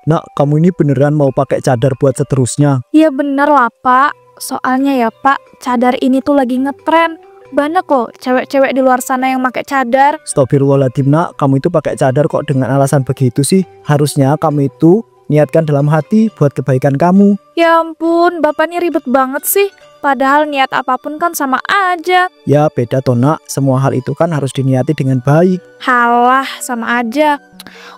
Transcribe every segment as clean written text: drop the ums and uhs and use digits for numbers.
Nak, kamu ini beneran mau pakai cadar buat seterusnya? Ya bener lah Pak. Soalnya ya Pak, cadar ini tuh lagi ngetren. Banyak loh cewek-cewek di luar sana yang pakai cadar. Astagfirullahaladzim nak, kamu itu pakai cadar kok dengan alasan begitu sih? Harusnya kamu itu niatkan dalam hati buat kebaikan kamu. Ya ampun, Bapak ini ribet banget sih. Padahal niat apapun kan sama aja. Ya beda toh nak, semua hal itu kan harus diniati dengan baik. Halah, sama aja.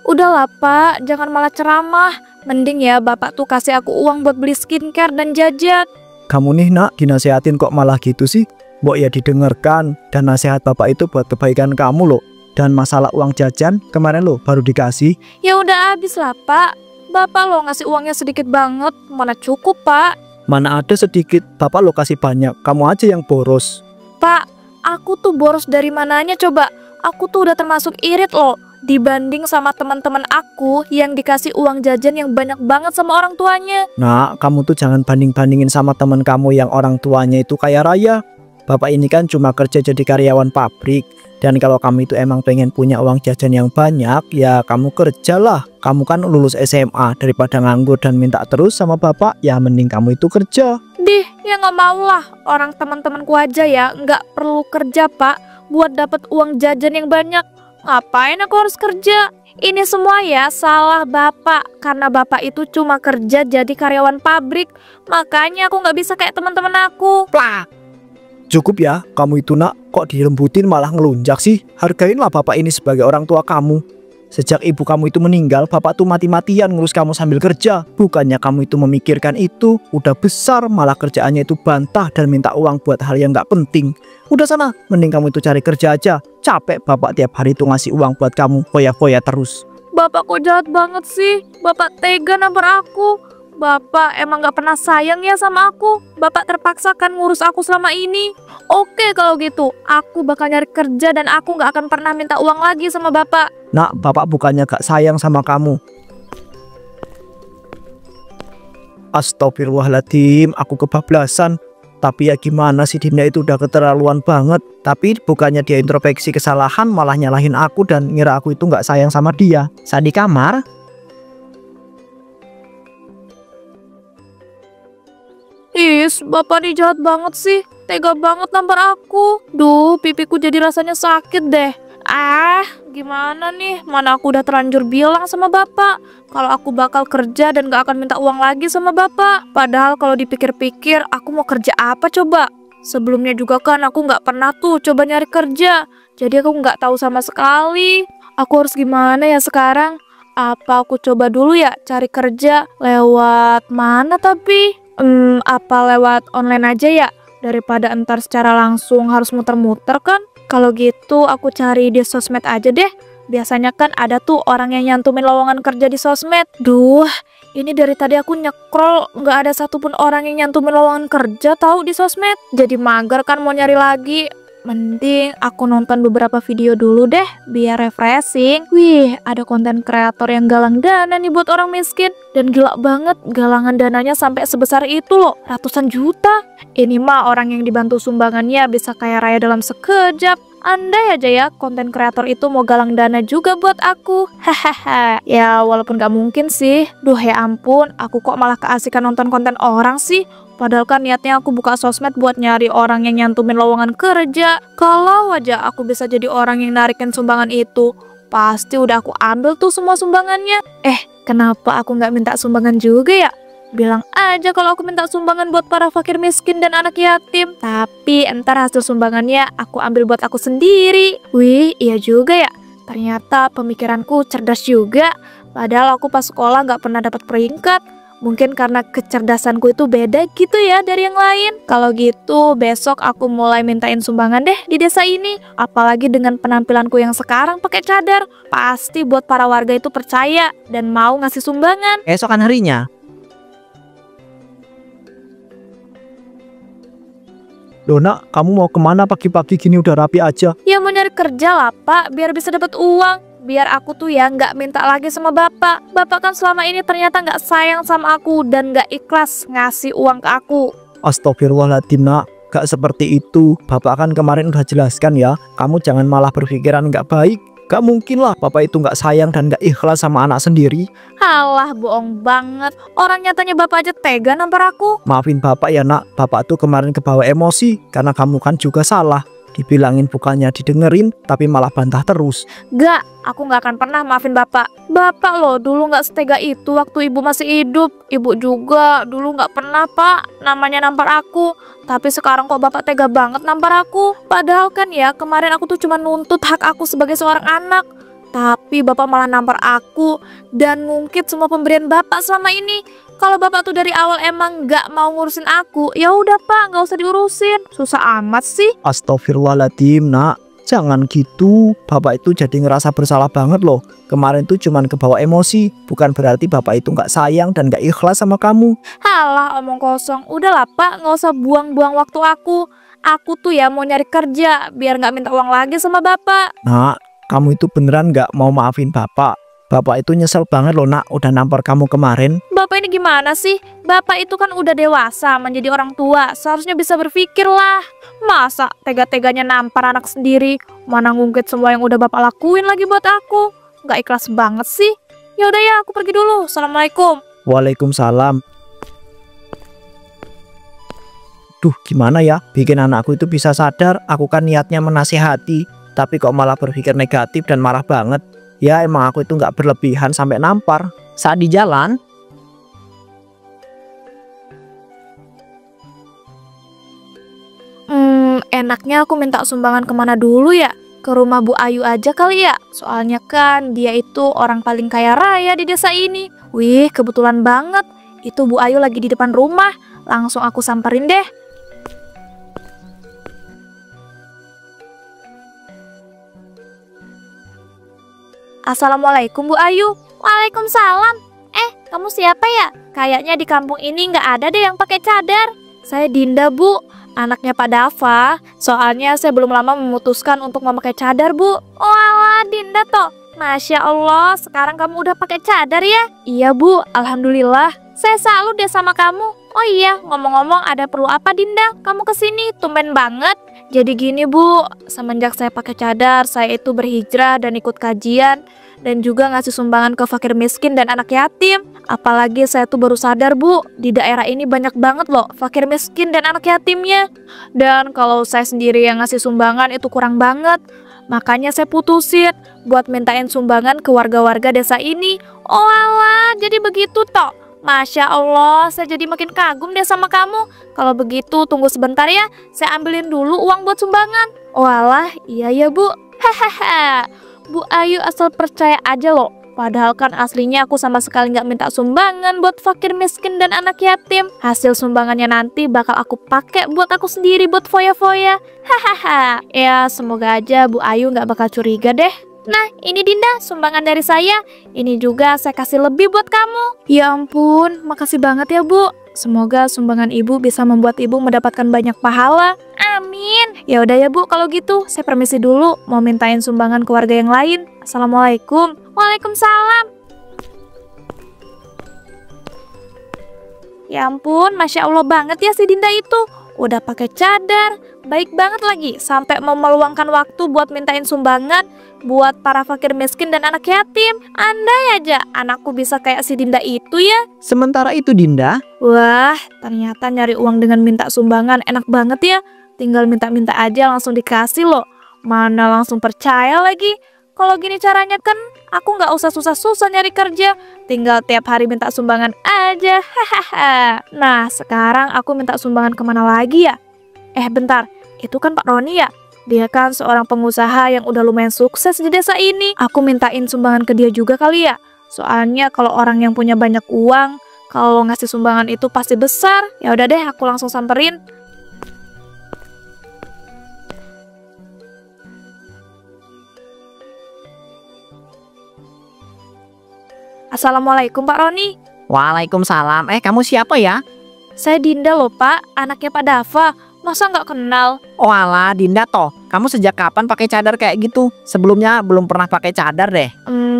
Udahlah Pak, jangan malah ceramah. Mending ya Bapak tuh kasih aku uang buat beli skincare dan jajan. Kamu nih nak, dinasehatin kok malah gitu sih? Mbok ya didengarkan, dan nasihat bapak itu buat kebaikan kamu loh. Dan masalah uang jajan, kemarin lo baru dikasih. Ya udah habis lah Pak. Bapak lo ngasih uangnya sedikit banget, mana cukup Pak. Mana ada sedikit, bapak lo kasih banyak, kamu aja yang boros. Pak, aku tuh boros dari mananya coba? Aku tuh udah termasuk irit loh. Dibanding sama teman-teman aku yang dikasih uang jajan yang banyak banget sama orang tuanya. Nah, kamu tuh jangan banding-bandingin sama teman kamu yang orang tuanya itu kaya raya. Bapak ini kan cuma kerja jadi karyawan pabrik. Dan kalau kamu itu emang pengen punya uang jajan yang banyak, ya kamu kerjalah. Kamu kan lulus SMA, daripada nganggur dan minta terus sama bapak, ya mending kamu itu kerja. Dih, ya nggak mau lah. Orang teman-temanku aja ya nggak perlu kerja Pak buat dapat uang jajan yang banyak. Ngapain aku harus kerja? Ini semua ya salah Bapak. Karena Bapak itu cuma kerja jadi karyawan pabrik. Makanya aku nggak bisa kayak teman-teman aku. Plak. Cukup ya, kamu itu nak, kok dilembutin malah ngelunjak sih? Hargainlah bapak ini sebagai orang tua kamu. Sejak ibu kamu itu meninggal, bapak tuh mati-matian ngurus kamu sambil kerja. Bukannya kamu itu memikirkan itu, udah besar malah kerjaannya itu bantah dan minta uang buat hal yang gak penting. Udah sana, mending kamu itu cari kerja aja. Capek bapak tiap hari itu ngasih uang buat kamu, foya-foya terus. Bapak kok jahat banget sih? Bapak tega nampar aku. Bapak emang gak pernah sayang ya sama aku. Bapak terpaksa kan ngurus aku selama ini. Oke kalau gitu, aku bakal nyari kerja dan aku gak akan pernah minta uang lagi sama Bapak. Nak, bapak bukannya gak sayang sama kamu. Astagfirullahaladzim, aku kebablasan. Tapi ya gimana sih, Dinda itu udah keterlaluan banget. Tapi bukannya dia introspeksi kesalahan, malah nyalahin aku dan ngira aku itu gak sayang sama dia. Saat di kamar, Is, Bapak nih jahat banget sih. Tega banget nampar aku. Duh, pipiku jadi rasanya sakit deh. Gimana nih? Mana aku udah terlanjur bilang sama Bapak kalau aku bakal kerja dan gak akan minta uang lagi sama Bapak. Padahal kalau dipikir-pikir, aku mau kerja apa coba? Sebelumnya juga kan aku gak pernah tuh coba nyari kerja. Jadi aku gak tahu sama sekali. Aku harus gimana ya sekarang? Apa aku coba dulu ya cari kerja lewat mana tapi? Apa lewat online aja ya? Daripada entar secara langsung harus muter-muter kan? Kalau gitu aku cari di sosmed aja deh. Biasanya kan ada tuh orang yang nyantumin lowongan kerja di sosmed. Duh, ini dari tadi aku nyekrol nggak ada satupun orang yang nyantumin lowongan kerja tahu di sosmed. Jadi mager kan mau nyari lagi. Mending aku nonton beberapa video dulu deh biar refreshing. Wih, ada konten kreator yang galang dana nih buat orang miskin. Dan gila banget, galangan dananya sampai sebesar itu loh, ratusan juta. Ini mah orang yang dibantu sumbangannya bisa kaya raya dalam sekejap. Andai aja ya konten kreator itu mau galang dana juga buat aku. Hahaha. Ya walaupun gak mungkin sih. Duh ya ampun, aku kok malah keasikan nonton konten orang sih. Padahal kan niatnya aku buka sosmed buat nyari orang yang nyantumin lowongan kerja. Kalau aja aku bisa jadi orang yang narikin sumbangan itu, pasti udah aku ambil tuh semua sumbangannya. Kenapa aku nggak minta sumbangan juga ya? Bilang aja kalau aku minta sumbangan buat para fakir miskin dan anak yatim. Tapi entar hasil sumbangannya aku ambil buat aku sendiri. Wih, iya juga ya. Ternyata pemikiranku cerdas juga. Padahal aku pas sekolah nggak pernah dapat peringkat. Mungkin karena kecerdasanku itu beda gitu ya dari yang lain. Kalau gitu besok aku mulai mintain sumbangan deh di desa ini. Apalagi dengan penampilanku yang sekarang pakai cadar. Pasti buat para warga itu percaya dan mau ngasih sumbangan. esokan harinya. Dona, kamu mau kemana pagi-pagi gini udah rapi aja? Ya mau nyari kerja lah Pak, biar bisa dapat uang. Biar aku tuh ya nggak minta lagi sama Bapak. Bapak kan selama ini ternyata nggak sayang sama aku dan nggak ikhlas ngasih uang ke aku. Astagfirullahaladzim nak, gak seperti itu. Bapak kan kemarin udah jelaskan ya, kamu jangan malah berpikiran nggak baik. Gak mungkin lah Bapak itu gak sayang dan gak ikhlas sama anak sendiri. Halah, bohong banget. Orang nyatanya Bapak aja tega nampar aku. Maafin Bapak ya nak, Bapak tuh kemarin kebawa emosi karena kamu kan juga salah. Dibilangin bukannya didengerin tapi malah bantah terus. Gak, aku gak akan pernah maafin Bapak. Bapak loh dulu gak setega itu waktu Ibu masih hidup. Ibu juga dulu gak pernah Pak namanya nampar aku. Tapi sekarang kok Bapak tega banget nampar aku. Padahal kan ya kemarin aku tuh cuma nuntut hak aku sebagai seorang anak. Tapi Bapak malah nampar aku dan ngungkit semua pemberian Bapak selama ini. Kalau Bapak tuh dari awal emang gak mau ngurusin aku, ya udah Pak, gak usah diurusin. Susah amat sih. Astagfirullahaladzim nak, jangan gitu. Bapak itu jadi ngerasa bersalah banget loh. Kemarin tuh cuman kebawa emosi, bukan berarti Bapak itu gak sayang dan gak ikhlas sama kamu. Halah, omong kosong. Udahlah Pak, gak usah buang-buang waktu aku. Aku tuh ya mau nyari kerja biar gak minta uang lagi sama Bapak. Nak, kamu itu beneran gak mau maafin Bapak? Bapak itu nyesel banget loh nak, udah nampar kamu kemarin. Bapak ini gimana sih? Bapak itu kan udah dewasa menjadi orang tua, seharusnya bisa berpikir lah. Masa tega-teganya nampar anak sendiri, mana ngungkit semua yang udah Bapak lakuin lagi buat aku. Gak ikhlas banget sih. Ya udah ya, aku pergi dulu. Assalamualaikum. Waalaikumsalam. Duh, gimana ya bikin anakku itu bisa sadar aku kan niatnya menasihati, tapi kok malah berpikir negatif dan marah banget. Ya emang aku itu nggak berlebihan sampai nampar. Saat di jalan, Enaknya aku minta sumbangan kemana dulu ya? Ke rumah Bu Ayu aja kali ya? Soalnya kan dia itu orang paling kaya raya di desa ini. Wih, kebetulan banget. Itu Bu Ayu lagi di depan rumah. Langsung aku samperin deh. Assalamualaikum Bu Ayu. Waalaikumsalam. Kamu siapa ya? Kayaknya di kampung ini nggak ada deh yang pakai cadar. Saya Dinda Bu, anaknya Pak Dava. Soalnya saya belum lama memutuskan untuk memakai cadar Bu. Oh alah, Dinda toh. Masya Allah, sekarang kamu udah pakai cadar ya? Iya Bu, Alhamdulillah. Saya salut deh sama kamu. Oh iya, ngomong-ngomong ada perlu apa Dinda? Kamu kesini, tumben banget. Jadi gini Bu, semenjak saya pakai cadar, saya itu berhijrah dan ikut kajian dan juga ngasih sumbangan ke fakir miskin dan anak yatim. Apalagi saya tuh baru sadar Bu, di daerah ini banyak banget loh fakir miskin dan anak yatimnya. Dan kalau saya sendiri yang ngasih sumbangan itu kurang banget. Makanya saya putusin buat mintain sumbangan ke warga-warga desa ini. Oh alah, jadi begitu toh. Masya Allah, saya jadi makin kagum deh sama kamu. Kalau begitu tunggu sebentar ya, saya ambilin dulu uang buat sumbangan. Oh alah, iya ya Bu. Hahaha, Bu Ayu asal percaya aja loh. Padahal kan aslinya aku sama sekali nggak minta sumbangan buat fakir miskin dan anak yatim. Hasil sumbangannya nanti bakal aku pakai buat aku sendiri buat foya-foya. Hahaha, ya semoga aja Bu Ayu nggak bakal curiga deh. Nah, ini Dinda, sumbangan dari saya. Ini juga saya kasih lebih buat kamu. Ya ampun, makasih banget ya Bu. Semoga sumbangan Ibu bisa membuat Ibu mendapatkan banyak pahala. Amin. Ya udah ya Bu, kalau gitu saya permisi dulu, mau mintain sumbangan ke warga yang lain. Assalamualaikum. Waalaikumsalam. Ya ampun, Masya Allah banget ya si Dinda itu. Udah pakai cadar, baik banget lagi, sampai mau meluangkan waktu buat mintain sumbangan buat para fakir miskin dan anak yatim. Andai aja anakku bisa kayak si Dinda itu ya. sementara itu Dinda, Wah, ternyata nyari uang dengan minta sumbangan enak banget ya. Tinggal minta-minta aja langsung dikasih loh. Mana langsung percaya lagi. Kalau gini caranya kan aku nggak usah susah-susah nyari kerja. Tinggal tiap hari minta sumbangan aja. Hahaha. Nah, sekarang aku minta sumbangan kemana lagi ya? Bentar, itu kan Pak Roni ya? Dia kan seorang pengusaha yang udah lumayan sukses di desa ini. Aku mintain sumbangan ke dia juga kali ya. Soalnya kalau orang yang punya banyak uang, kalau ngasih sumbangan itu pasti besar. Ya udah deh, aku langsung samperin. Assalamualaikum Pak Roni. Waalaikumsalam. Kamu siapa ya? Saya Dinda loh Pak, anaknya Pak Dava. Masa nggak kenal? Oh alah, Dinda toh. Kamu sejak kapan pakai cadar kayak gitu? Sebelumnya belum pernah pakai cadar deh.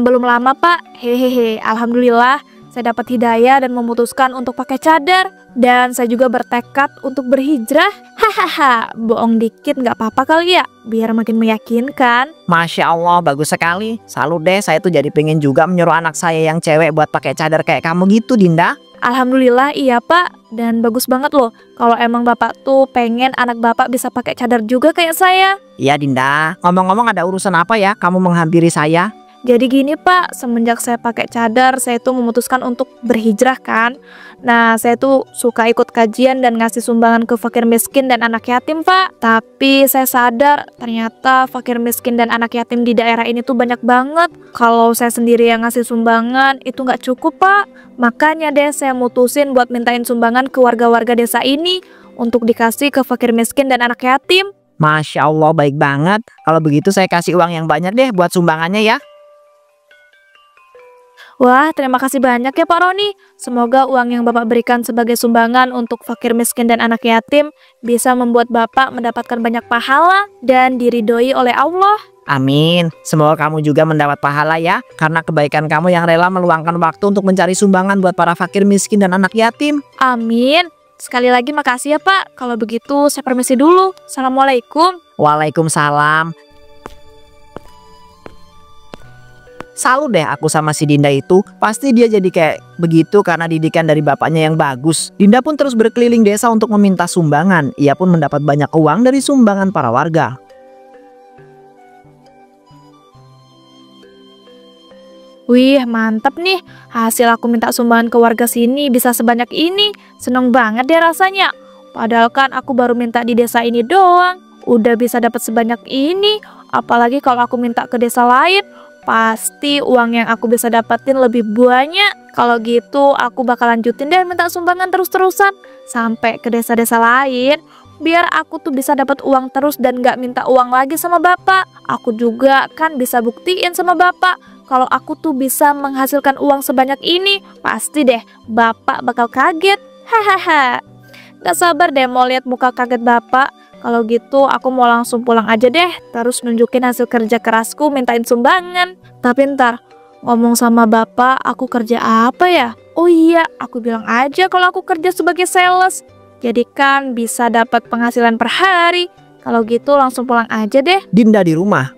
Belum lama Pak. Hehehe, Alhamdulillah. saya dapat hidayah dan memutuskan untuk pakai cadar. Dan saya juga bertekad untuk berhijrah. Hahaha, bohong dikit nggak apa-apa kali ya, biar makin meyakinkan. Masya Allah, bagus sekali. Salut deh, saya tuh jadi pengen juga menyuruh anak saya yang cewek buat pakai cadar kayak kamu gitu, Dinda. Alhamdulillah iya Pak, dan bagus banget loh kalau emang Bapak tuh pengen anak Bapak bisa pakai cadar juga kayak saya. Iya, Dinda. Ngomong-ngomong, ada urusan apa ya kamu menghampiri saya? Jadi gini Pak, semenjak saya pakai cadar, saya tuh memutuskan untuk berhijrah kan. Nah, saya tuh suka ikut kajian dan ngasih sumbangan ke fakir miskin dan anak yatim Pak. Tapi saya sadar ternyata fakir miskin dan anak yatim di daerah ini tuh banyak banget. Kalau saya sendiri yang ngasih sumbangan itu nggak cukup Pak. Makanya deh saya mutusin buat mintain sumbangan ke warga-warga desa ini untuk dikasih ke fakir miskin dan anak yatim. Masya Allah, baik banget. Kalau begitu saya kasih uang yang banyak deh buat sumbangannya ya. Wah, terima kasih banyak ya Pak Roni. Semoga uang yang Bapak berikan sebagai sumbangan untuk fakir miskin dan anak yatim bisa membuat Bapak mendapatkan banyak pahala dan diridhoi oleh Allah. Amin. Semoga kamu juga mendapat pahala ya, karena kebaikan kamu yang rela meluangkan waktu untuk mencari sumbangan buat para fakir miskin dan anak yatim. Amin. Sekali lagi makasih ya Pak. Kalau begitu saya permisi dulu. Assalamualaikum. Waalaikumsalam. Salut deh aku sama si Dinda itu. Pasti dia jadi kayak begitu karena didikan dari bapaknya yang bagus. Dinda pun terus berkeliling desa untuk meminta sumbangan. Ia pun mendapat banyak uang dari sumbangan para warga. Wih, mantap nih. Hasil aku minta sumbangan ke warga sini bisa sebanyak ini. Seneng banget deh rasanya. Padahal kan aku baru minta di desa ini doang. Udah bisa dapat sebanyak ini. Apalagi kalau aku minta ke desa lain. Pasti uang yang aku bisa dapetin lebih banyak. Kalau gitu aku bakal lanjutin deh minta sumbangan terus-terusan sampai ke desa-desa lain. Biar aku tuh bisa dapat uang terus dan gak minta uang lagi sama Bapak. Aku juga kan bisa buktiin sama Bapak kalau aku tuh bisa menghasilkan uang sebanyak ini. Pasti deh Bapak bakal kaget. Hahaha. Gak sabar deh mau lihat muka kaget Bapak. Kalau gitu aku mau langsung pulang aja deh, terus nunjukin hasil kerja kerasku mintain sumbangan. Tapi ntar ngomong sama Bapak aku kerja apa ya? Oh iya, aku bilang aja kalau aku kerja sebagai sales. Jadi kan bisa dapat penghasilan per hari. Kalau gitu langsung pulang aja deh. Dinda di rumah.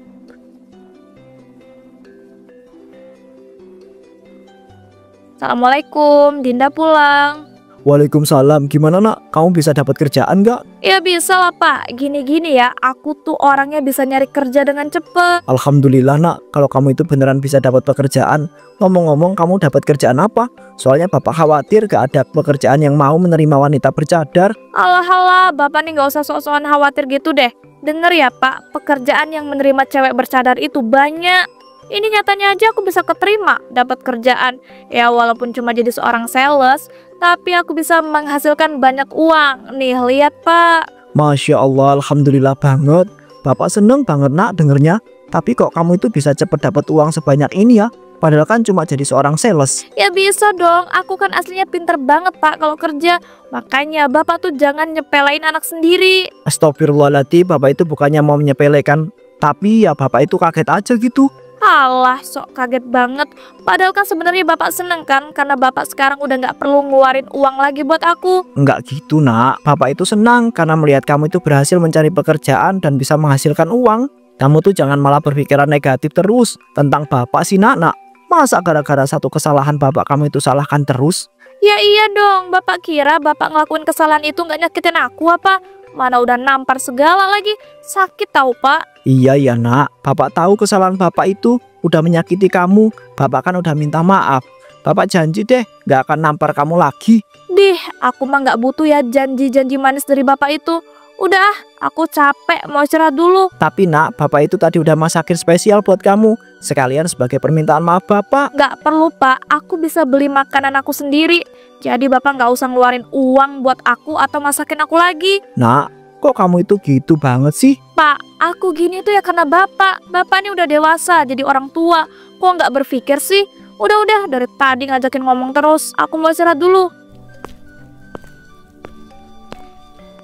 Assalamualaikum, Dinda pulang. Waalaikumsalam, gimana nak? Kamu bisa dapat kerjaan gak? Ya bisa lah Pak, gini-gini ya, aku tuh orangnya bisa nyari kerja dengan cepet. Alhamdulillah nak, kalau kamu itu beneran bisa dapat pekerjaan. Ngomong-ngomong, kamu dapat kerjaan apa? Soalnya Bapak khawatir gak ada pekerjaan yang mau menerima wanita bercadar. Alah, Bapak nih gak usah sok-sokan khawatir gitu deh. Dengar ya Pak, pekerjaan yang menerima cewek bercadar itu banyak. Ini nyatanya aja aku bisa keterima dapat kerjaan. Ya walaupun cuma jadi seorang sales, tapi aku bisa menghasilkan banyak uang. Nih lihat Pak. Masya Allah, Alhamdulillah banget. Bapak seneng banget nak dengernya. Tapi kok kamu itu bisa cepet dapat uang sebanyak ini ya? Padahal kan cuma jadi seorang sales. Ya bisa dong, aku kan aslinya pinter banget Pak kalau kerja. Makanya Bapak tuh jangan nyepelain anak sendiri. Astagfirullahaladzim, Bapak itu bukannya mau menyepelekan. Tapi ya Bapak itu kaget aja gitu. Alah, sok kaget banget. Padahal kan sebenarnya Bapak seneng kan, karena Bapak sekarang udah nggak perlu ngeluarin uang lagi buat aku. Enggak gitu nak, Bapak itu senang karena melihat kamu itu berhasil mencari pekerjaan dan bisa menghasilkan uang. Kamu tuh jangan malah berpikiran negatif terus tentang Bapak sih nak. Masa gara-gara satu kesalahan Bapak kamu itu salahkan terus? Ya iya dong, Bapak kira Bapak ngelakuin kesalahan itu nggak nyakitin aku apa? Mana udah nampar segala lagi, sakit tahu Pak. Iya ya nak, Bapak tahu kesalahan Bapak itu udah menyakiti kamu. Bapak kan udah minta maaf. Bapak janji deh gak akan nampar kamu lagi. Dih, aku mah nggak butuh ya janji-janji manis dari Bapak itu. Udah, aku capek mau istirahat dulu. Tapi nak, Bapak itu tadi udah masakin spesial buat kamu. Sekalian sebagai permintaan maaf Bapak. Nggak perlu Pak, aku bisa beli makanan aku sendiri. Jadi Bapak nggak usah ngeluarin uang buat aku atau masakin aku lagi. Nak, kok kamu itu gitu banget sih? Pak, aku gini tuh ya karena Bapak. Bapak ini udah dewasa jadi orang tua. Kok nggak berpikir sih? Udah, dari tadi ngajakin ngomong terus. Aku mau istirahat dulu.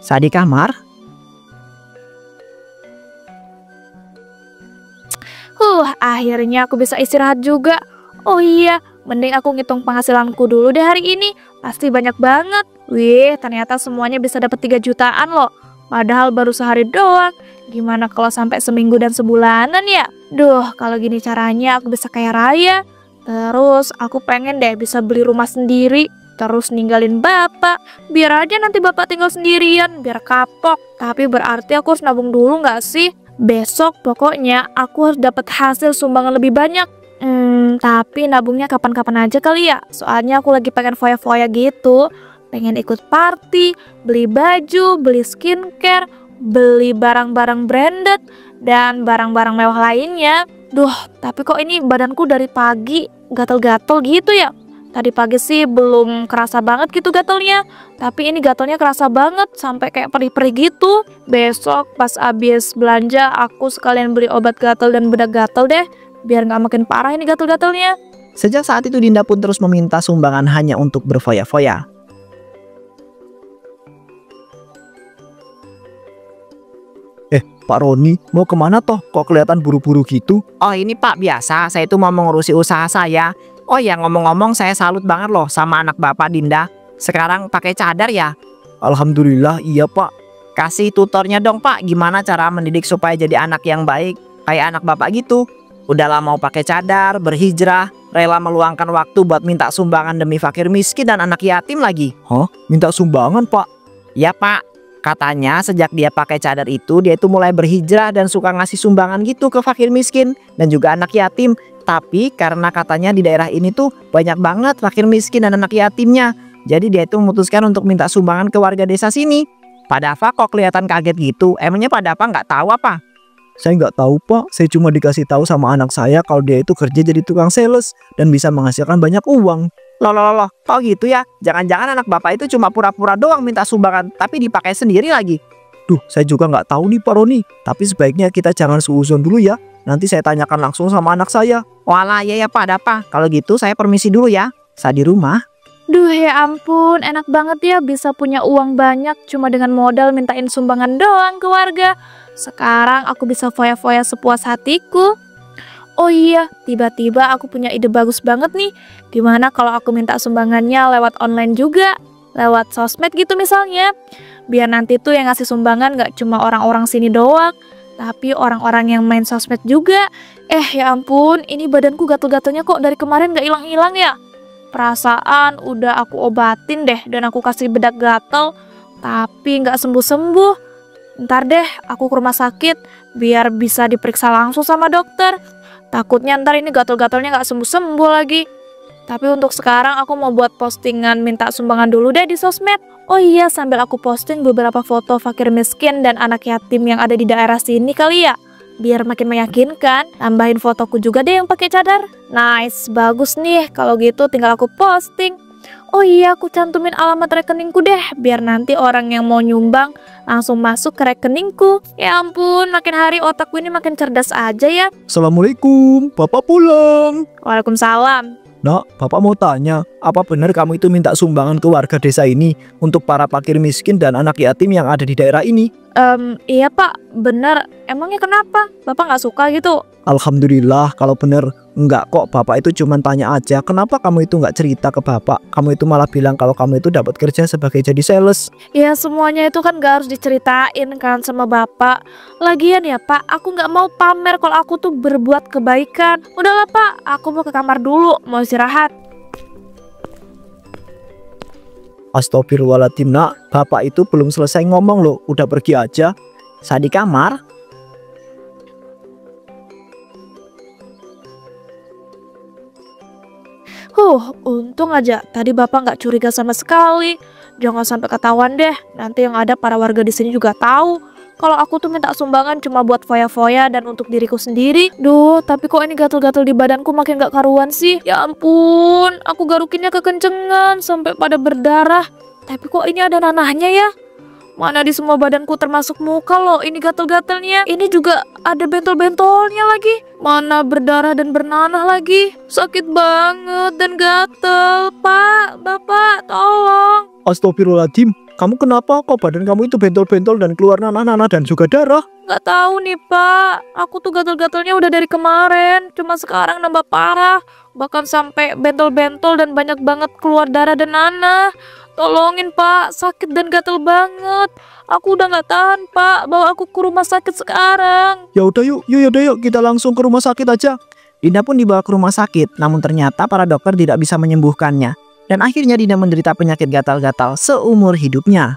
Saya di kamar. Akhirnya aku bisa istirahat juga. Oh iya, Mending aku ngitung penghasilanku dulu deh hari ini. Pasti banyak banget. Wih, ternyata semuanya bisa dapat 3 jutaan loh. Padahal baru sehari doang. Gimana kalau sampai seminggu dan sebulanan ya? Duh, kalau gini caranya aku bisa kaya raya. Terus aku pengen deh bisa beli rumah sendiri. Terus ninggalin bapak. Biar aja nanti bapak tinggal sendirian, biar kapok. Tapi berarti aku harus nabung dulu gak sih? Besok pokoknya aku harus dapat hasil sumbangan lebih banyak. Tapi nabungnya kapan-kapan aja kali ya. Soalnya aku lagi pengen foya-foya gitu. Pengen ikut party, beli baju, beli skincare, beli barang-barang branded, dan barang-barang mewah lainnya. Duh, tapi kok ini badanku dari pagi gatel-gatel gitu ya? Tadi pagi sih belum kerasa banget gitu gatelnya, tapi ini gatelnya kerasa banget sampai kayak perih-perih gitu. Besok pas abis belanja aku sekalian beli obat gatel dan bedak gatel deh, biar nggak makin parah ini gatel-gatelnya. Sejak saat itu Dinda pun terus meminta sumbangan hanya untuk berfoya-foya. Pak Roni, mau kemana toh? Kok kelihatan buru-buru gitu? Oh ini Pak, biasa, saya itu mau mengurusi usaha saya. Oh ya, ngomong-ngomong saya salut banget loh sama anak Bapak Dinda. Sekarang pakai cadar ya? Alhamdulillah, iya Pak. Kasih tutornya dong Pak, gimana cara mendidik supaya jadi anak yang baik kayak anak Bapak gitu. Udahlah mau pakai cadar, berhijrah, rela meluangkan waktu buat minta sumbangan demi fakir miskin dan anak yatim lagi. Hah? Minta sumbangan Pak? Ya Pak, katanya sejak dia pakai cadar itu, dia itu mulai berhijrah dan suka ngasih sumbangan gitu ke fakir miskin dan juga anak yatim. Tapi karena katanya di daerah ini tuh banyak banget fakir miskin dan anak yatimnya, jadi dia itu memutuskan untuk minta sumbangan ke warga desa sini. Pak Dava kok kelihatan kaget gitu? Emangnya Pak Dava nggak tahu apa? Saya nggak tahu Pak, saya cuma dikasih tahu sama anak saya kalau dia itu kerja jadi tukang sales dan bisa menghasilkan banyak uang. Loh, kok gitu ya? Jangan-jangan anak Bapak itu cuma pura-pura doang minta sumbangan, tapi dipakai sendiri lagi. Duh, saya juga nggak tahu nih Pak Roni. Tapi sebaiknya kita jangan suuzon dulu ya. Nanti saya tanyakan langsung sama anak saya. Walah, ya Pak Dava. Kalau gitu saya permisi dulu ya. Saya di rumah. Duh ya ampun, enak banget ya bisa punya uang banyak cuma dengan modal mintain sumbangan doang ke warga. Sekarang aku bisa foya-foya sepuas hatiku. Oh iya, tiba-tiba aku punya ide bagus banget nih. Gimana kalau aku minta sumbangannya lewat online juga? Lewat sosmed gitu misalnya. Biar nanti tuh yang ngasih sumbangan gak cuma orang-orang sini doang, tapi orang-orang yang main sosmed juga. Ya ampun, ini badanku gatel-gatelnya kok dari kemarin gak hilang-hilang ya? Perasaan udah aku obatin deh dan aku kasih bedak gatel, tapi gak sembuh-sembuh. Ntar deh aku ke rumah sakit biar bisa diperiksa langsung sama dokter. Takutnya ntar ini gatel-gatelnya gak sembuh-sembuh lagi. Tapi untuk sekarang aku mau buat postingan minta sumbangan dulu deh di sosmed. Oh iya, sambil aku posting beberapa foto fakir miskin dan anak yatim yang ada di daerah sini kali ya. Biar makin meyakinkan, tambahin fotoku juga deh yang pakai cadar. Nice, bagus nih. Kalau gitu tinggal aku posting. Oh iya, aku cantumin alamat rekeningku deh, biar nanti orang yang mau nyumbang langsung masuk ke rekeningku. Ya ampun, makin hari otakku ini makin cerdas aja ya. Assalamualaikum, Bapak pulang. Waalaikumsalam. Nak, Bapak mau tanya, apa benar kamu itu minta sumbangan ke warga desa ini untuk para fakir miskin dan anak yatim yang ada di daerah ini? Iya Pak, bener. Emangnya kenapa? Bapak nggak suka gitu? Alhamdulillah kalau bener. Enggak kok, Bapak itu cuma tanya aja kenapa kamu itu nggak cerita ke Bapak. Kamu itu malah bilang kalau kamu itu dapat kerja sebagai jadi sales. Ya semuanya itu kan gak harus diceritain kan sama Bapak. Lagian ya Pak, aku nggak mau pamer kalau aku tuh berbuat kebaikan. Udahlah Pak, aku mau ke kamar dulu, mau istirahat. Astagfirullahaladzim nak, Bapak itu belum selesai ngomong loh, udah pergi aja. Saya di kamar. Untung aja tadi Bapak nggak curiga sama sekali. Jangan sampai ketahuan deh. Nanti yang ada para warga di sini juga tahu kalau aku tuh minta sumbangan cuma buat foya-foya dan untuk diriku sendiri. Duh, tapi kok ini gatel-gatel di badanku makin gak karuan sih. Ya ampun, aku garukinnya kekencengan sampai pada berdarah. Tapi kok ini ada nanahnya ya? Mana di semua badanku termasuk muka loh ini gatel-gatelnya. Ini juga ada bentol-bentolnya lagi. Mana berdarah dan bernanah lagi. Sakit banget dan gatel. Pak, Bapak, tolong. Astagfirullahaladzim, kamu kenapa kok badan kamu itu bentol-bentol dan keluar nanah-nanah dan juga darah? Nggak tahu nih Pak, aku tuh gatal-gatalnya udah dari kemarin, cuma sekarang nambah parah, bahkan sampai bentol-bentol dan banyak banget keluar darah dan nanah. Tolongin Pak, sakit dan gatal banget. Aku udah nggak tahan Pak, bawa aku ke rumah sakit sekarang. Ya udah yuk kita langsung ke rumah sakit aja. Dinda pun dibawa ke rumah sakit, namun ternyata para dokter tidak bisa menyembuhkannya. Dan akhirnya Dinda menderita penyakit gatal-gatal seumur hidupnya.